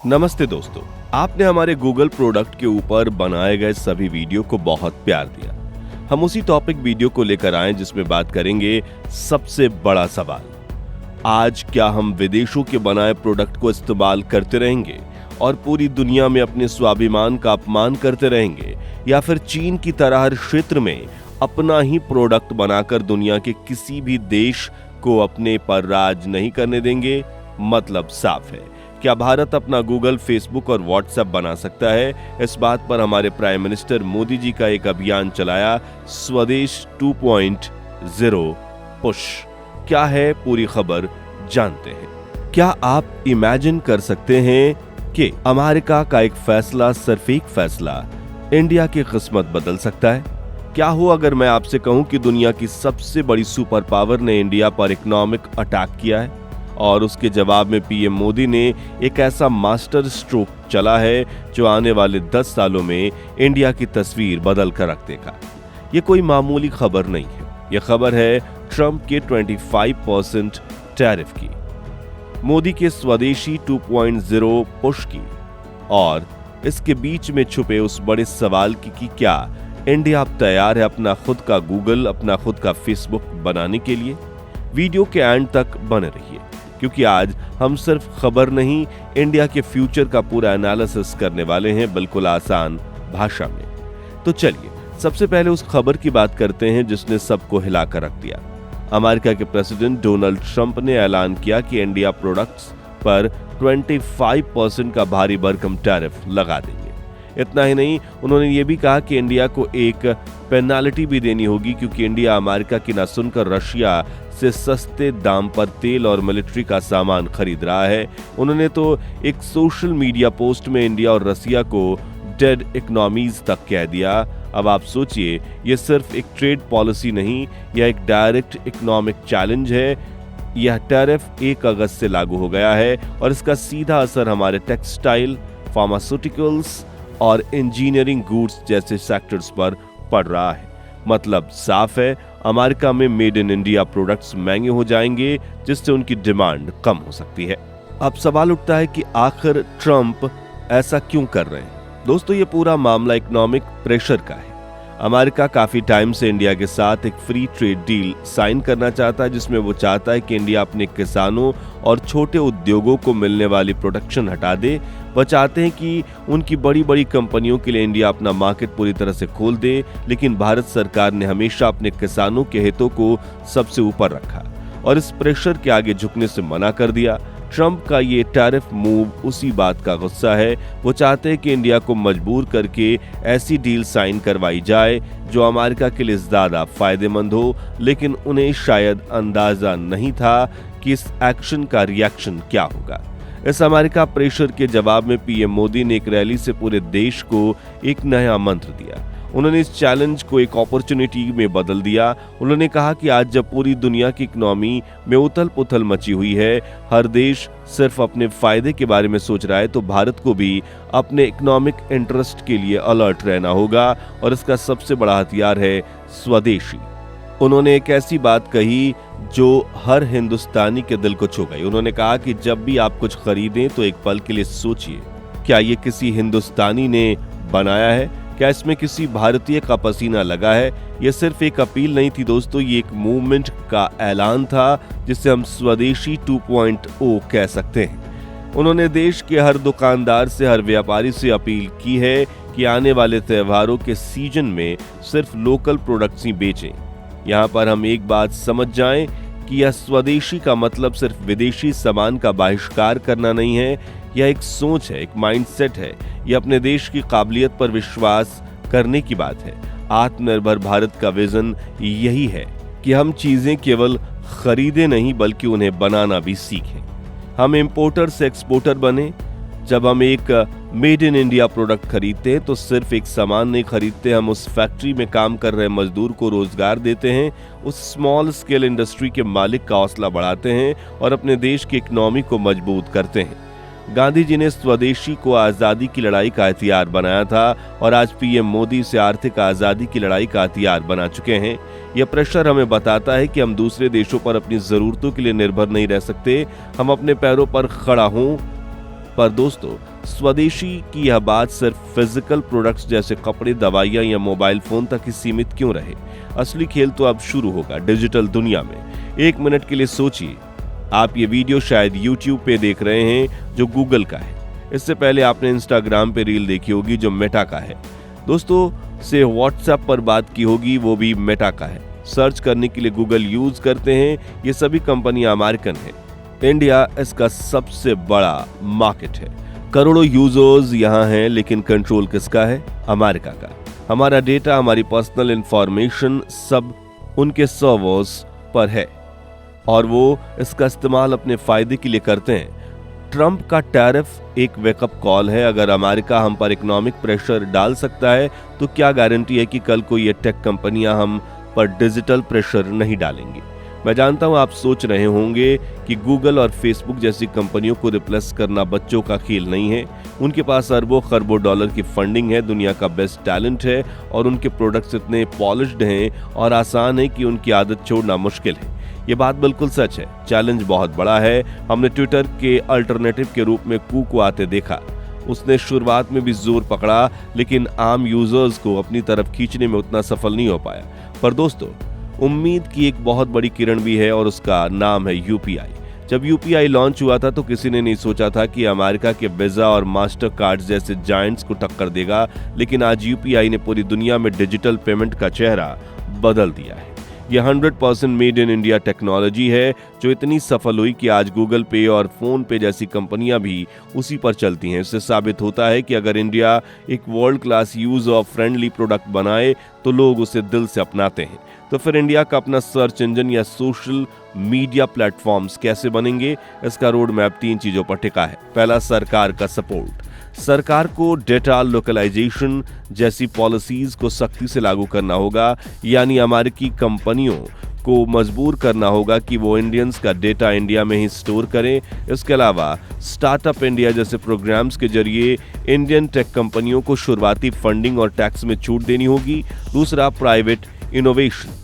नमस्ते दोस्तों, आपने हमारे गूगल प्रोडक्ट के ऊपर बनाए गए सभी वीडियो को बहुत प्यार दिया। हम उसी टॉपिक वीडियो को लेकर आए जिसमें बात करेंगे सबसे बड़ा सवाल, आज क्या हम विदेशों के बनाए प्रोडक्ट को इस्तेमाल करते रहेंगे और पूरी दुनिया में अपने स्वाभिमान का अपमान करते रहेंगे, या फिर चीन की तरह हर क्षेत्र में अपना ही प्रोडक्ट बनाकर दुनिया के किसी भी देश को अपने पर राज नहीं करने देंगे। मतलब साफ है, क्या भारत अपना गूगल, फेसबुक और व्हाट्सएप बना सकता है? इस बात पर हमारे प्राइम मिनिस्टर मोदी जी का एक अभियान चलाया, स्वदेश 2.0 पुश। क्या है पूरी खबर जानते हैं। क्या आप इमेजिन कर सकते हैं कि अमेरिका का एक फैसला, सिर्फ एक फैसला, इंडिया की किस्मत बदल सकता है? क्या हो अगर मैं आपसे कहूं कि दुनिया की सबसे बड़ी सुपर पावर ने इंडिया पर इकोनॉमिक अटैक किया है और उसके जवाब में पीएम मोदी ने एक ऐसा मास्टर स्ट्रोक चला है जो आने वाले 10 सालों में इंडिया की तस्वीर बदल कर रख देगा। ये कोई मामूली खबर नहीं है, ये खबर है ट्रंप के 25% टैरिफ की, मोदी के स्वदेशी 2.0 पुश की, और इसके बीच में छुपे उस बड़े सवाल की कि क्या इंडिया अब तैयार है अपना खुद का गूगल, अपना खुद का फेसबुक बनाने के लिए। वीडियो के एंड तक बने रहिए, क्योंकि आज हम सिर्फ खबर नहीं, इंडिया के फ्यूचर का पूरा एनालिसिस करने वाले हैं, बिल्कुल आसान भाषा में। तो चलिए सबसे पहले उस खबर की बात करते हैं जिसने सबको हिलाकर रख दिया। अमेरिका के प्रेसिडेंट डोनाल्ड ट्रंप ने ऐलान किया कि इंडिया प्रोडक्ट्स पर 25% का भारी भरकम टैरिफ लगा देंगे। इतना ही नहीं, उन्होंने ये भी कहा कि इंडिया को एक पेनाल्टी भी देनी होगी, क्योंकि इंडिया अमेरिका की ना सुनकर रशिया से सस्ते दाम पर तेल और मिलिट्री का सामान खरीद रहा है। उन्होंने तो एक सोशल मीडिया पोस्ट में इंडिया और रशिया को डेड इकोनॉमीज तक कह दिया। अब आप सोचिए, ये सिर्फ एक ट्रेड पॉलिसी नहीं, यह एक डायरेक्ट इकोनॉमिक चैलेंज है। यह टैरिफ 1 अगस्त से लागू हो गया है और इसका सीधा असर हमारे टेक्सटाइल, फार्मास्यूटिकल्स और इंजीनियरिंग गुड्स जैसे सेक्टर्स पर पड़ रहा है। मतलब साफ है, अमेरिका में मेड इन इंडिया प्रोडक्ट्स महंगे हो जाएंगे, जिससे उनकी डिमांड कम हो सकती है। अब सवाल उठता है कि आखिर ट्रंप ऐसा क्यों कर रहे हैं? दोस्तों, ये पूरा मामला इकोनॉमिक प्रेशर का है। अमेरिका काफी टाइम से इंडिया के साथ एक फ्री ट्रेड डील साइन करना चाहता है, जिसमें वो चाहता है कि इंडिया अपने किसानों और छोटे उद्योगों को मिलने वाली प्रोटेक्शन हटा दे। वह चाहते हैं कि उनकी बड़ी बड़ी कंपनियों के लिए इंडिया अपना मार्केट पूरी तरह से खोल दे, लेकिन भारत सरकार ने हमेशा अपने किसानों के हितों को सबसे ऊपर रखा और इस प्रेशर के आगे झुकने से मना कर दिया। ट्रंप का ये टैरिफ मूव उसी बात का गुस्सा है। वो चाहते हैं कि इंडिया को मजबूर करके ऐसी डील साइन करवाई जाए जो अमेरिका के लिए ज्यादा फायदेमंद हो, लेकिन उन्हें शायद अंदाजा नहीं था कि इस एक्शन का रिएक्शन क्या होगा। इस अमेरिका प्रेशर के जवाब में पीएम मोदी ने एक रैली से पूरे देश को एक नया मंत्र दिया। उन्होंने इस चैलेंज को एक अपॉर्चुनिटी में बदल दिया। उन्होंने कहा कि आज जब पूरी दुनिया की इकोनॉमी में उथल पुथल मची हुई है, हर देश सिर्फ अपने फायदे के बारे में सोच रहा है, तो भारत को भी अपने इकोनॉमिक इंटरेस्ट के लिए अलर्ट रहना होगा और इसका सबसे बड़ा हथियार है स्वदेशी। उन्होंने एक ऐसी बात कही जो हर हिंदुस्तानी के दिल को छू गई। उन्होंने कहा कि जब भी आप कुछ खरीदें तो एक पल के लिए सोचिए, क्या ये किसी हिंदुस्तानी ने बनाया है? क्या इसमें किसी भारतीय का पसीना लगा है? यह सिर्फ एक अपील नहीं थी दोस्तों, ये एक मूवमेंट का ऐलान था, जिसे हम स्वदेशी 2.0 कह सकते हैं। उन्होंने देश के हर दुकानदार से, हर व्यापारी से अपील की है कि आने वाले त्योहारों के सीजन में सिर्फ लोकल प्रोडक्ट्स ही बेचें। यहाँ पर हम एक बात समझ जाएं कि यह स्वदेशी का मतलब सिर्फ विदेशी सामान का बहिष्कार करना नहीं है, यह एक सोच है, एक माइंडसेट है। यह अपने देश की काबिलियत पर विश्वास करने की बात है। आत्मनिर्भर भारत का विजन यही है कि हम चीजें केवल खरीदें नहीं, बल्कि उन्हें बनाना भी सीखें। हम इंपोर्टर से एक्सपोर्टर बने। जब हम एक मेड इन इंडिया प्रोडक्ट खरीदते हैं तो सिर्फ एक सामान नहीं खरीदते, हम उस फैक्ट्री में काम कर रहे मजदूर को रोजगार देते हैं, उस स्मॉल स्केल इंडस्ट्री के मालिक का हौसला बढ़ाते हैं और अपने देश की इकोनॉमी को मजबूत करते हैं। गांधी जी ने स्वदेशी को आजादी की लड़ाई का हथियार बनाया था और आज पीएम मोदी इसे आर्थिक आजादी की लड़ाई का हथियार बना चुके हैं। यह प्रेशर हमें बताता है कि हम दूसरे देशों पर अपनी जरूरतों के लिए निर्भर नहीं रह सकते, हम अपने पैरों पर खड़ा हों। पर दोस्तों, स्वदेशी की यह बात सिर्फ फिजिकल प्रोडक्ट्स जैसे कपड़े, दवाइयां या मोबाइल फोन तक ही सीमित क्यों रहे? असली खेल तो अब शुरू होगा डिजिटल दुनिया में। 1 मिनट के लिए सोचिए, आप ये वीडियो शायद YouTube पे देख रहे हैं जो गूगल का है। इससे पहले आपने इंस्टाग्राम पे रील देखी होगी जो मेटा का है। दोस्तों से व्हाट्सएप पर बात की होगी, वो भी मेटा का है। सर्च करने के लिए गूगल यूज करते हैं, ये सभी कंपनियां अमेरिकन हैं। इंडिया इसका सबसे बड़ा मार्केट है। करोड़ों यूजर्स यहाँ हैं, लेकिन कंट्रोल किसका है? अमेरिका का। हमारा डेटा, हमारी पर्सनल इंफॉर्मेशन सब उनके सर्वर्स पर है और वो इसका इस्तेमाल अपने फायदे के लिए करते हैं। ट्रंप का टैरिफ एक वेकअप कॉल है। अगर अमेरिका हम पर इकोनॉमिक प्रेशर डाल सकता है तो क्या गारंटी है कि कल को ये टेक कंपनियां हम पर डिजिटल प्रेशर नहीं डालेंगी? मैं जानता हूं आप सोच रहे होंगे कि गूगल और फेसबुक जैसी कंपनियों को रिप्लेस करना बच्चों का खेल नहीं है। उनके पास अरबों खरबों डॉलर की फंडिंग है, दुनिया का बेस्ट टैलेंट है और उनके प्रोडक्ट्स इतने पॉलिश्ड हैं और आसान है कि उनकी आदत छोड़ना मुश्किल है। ये बात बिल्कुल सच है। चैलेंज बहुत बड़ा है। हमने ट्विटर के अल्टरनेटिव के रूप में कू को आते देखा। उसने शुरुआत में भी जोर पकड़ा, लेकिन आम यूजर्स को अपनी तरफ खींचने में उतना सफल नहीं हो पाया। पर दोस्तों, उम्मीद की एक बहुत बड़ी किरण भी है और उसका नाम है यूपीआई। जब यूपीआई लॉन्च हुआ था तो किसी ने नहीं सोचा था कि अमेरिका के वीजा और मास्टर कार्ड जैसे जायंट्स को टक्कर देगा, लेकिन आज यूपीआई ने पूरी दुनिया में डिजिटल पेमेंट का चेहरा बदल दिया है। यह 100% मेड इन इंडिया टेक्नोलॉजी है जो इतनी सफल हुई कि आज गूगल पे और फोन पे जैसी कंपनियां भी उसी पर चलती हैं। इससे साबित होता है कि अगर इंडिया एक world class user friendly product बनाए तो लोग उसे दिल से अपनाते हैं। तो फिर इंडिया का अपना सर्च इंजन या सोशल मीडिया प्लेटफॉर्म्स कैसे बनेंगे? इसका रोड मैप 3 चीजों पर टिका है। पहला, सरकार का सपोर्ट। सरकार को डेटा लोकलाइजेशन जैसी पॉलिसीज को सख्ती से लागू करना होगा, यानी अमेरिकी कंपनियों को मजबूर करना होगा कि वो इंडियंस का डेटा इंडिया में ही स्टोर करें। इसके अलावा स्टार्टअप इंडिया जैसे प्रोग्राम्स के जरिए इंडियन टेक कंपनियों को शुरुआती फंडिंग और टैक्स में छूट देनी होगी। दूसरा, प्राइवेट इनोवेशन।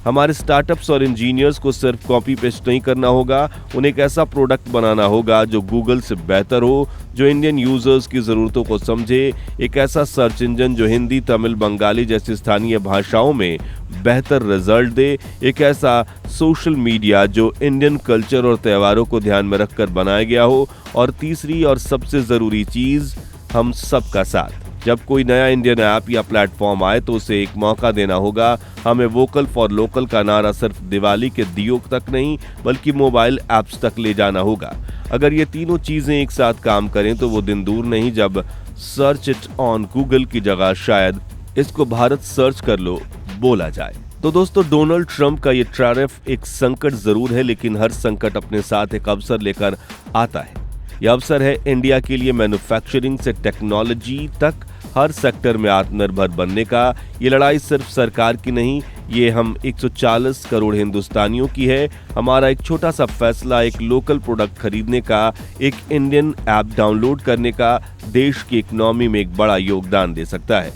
हमारे स्टार्टअप्स और इंजीनियर्स को सिर्फ कॉपी पेस्ट नहीं करना होगा, उन्हें एक ऐसा प्रोडक्ट बनाना होगा जो गूगल से बेहतर हो, जो इंडियन यूजर्स की ज़रूरतों को समझे। एक ऐसा सर्च इंजन जो हिंदी, तमिल, बंगाली जैसी स्थानीय भाषाओं में बेहतर रिजल्ट दे। एक ऐसा सोशल मीडिया जो इंडियन कल्चर और त्योहारों को ध्यान में रखकर बनाया गया हो। और तीसरी और सबसे ज़रूरी चीज़, हम सबका साथ। जब कोई नया इंडियन ऐप या प्लेटफॉर्म आए तो उसे एक मौका देना होगा। हमें वोकल फॉर लोकल का नारा सिर्फ दिवाली के दियों तक नहीं बल्कि मोबाइल ऐप्स तक ले जाना होगा। अगर ये तीनों चीजें एक साथ काम करें तो वो दिन दूर नहीं जब सर्च इट ऑन गूगल की जगह शायद इसको भारत सर्च कर लो बोला जाए। तो दोस्तों, डोनाल्ड ट्रंप का ये टैरिफ एक संकट जरूर है, लेकिन हर संकट अपने साथ एक अवसर लेकर आता है। यह अवसर है इंडिया के लिए मैन्युफैक्चरिंग से टेक्नोलॉजी तक हर सेक्टर में आत्मनिर्भर बनने का। ये लड़ाई सिर्फ सरकार की नहीं, ये हम 140 करोड़ हिंदुस्तानियों की है। हमारा एक छोटा सा फैसला एक लोकल प्रोडक्ट खरीदने का, एक इंडियन ऐप डाउनलोड करने का देश की इकोनॉमी में एक बड़ा योगदान दे सकता है।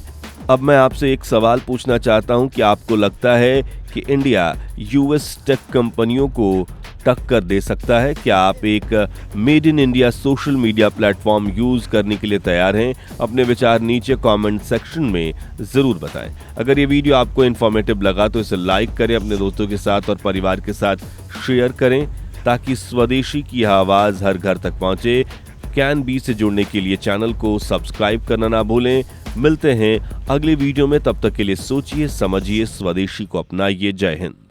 अब मैं आपसे एक सवाल पूछना चाहता हूं कि आपको लगता है कि इंडिया यूएस टेक कंपनियों को टक्कर दे सकता है? क्या आप एक made in India social media platform use करने के लिए तैयार हैं? अपने विचार नीचे कमेंट सेक्शन में जरूर बताएं। अगर ये वीडियो आपको इन्फॉर्मेटिव लगा तो इसे लाइक करें, अपने दोस्तों के साथ और परिवार के साथ शेयर करें ताकि स्वदेशी की आवाज हर घर तक पहुंचे। कैन बी से जुड़ने के लिए चैनल को सब्सक्राइब करना ना भूलें। मिलते हैं अगले वीडियो में, तब तक के लिए सोचिए, समझिए, स्वदेशी को अपनाइए। जय हिंद।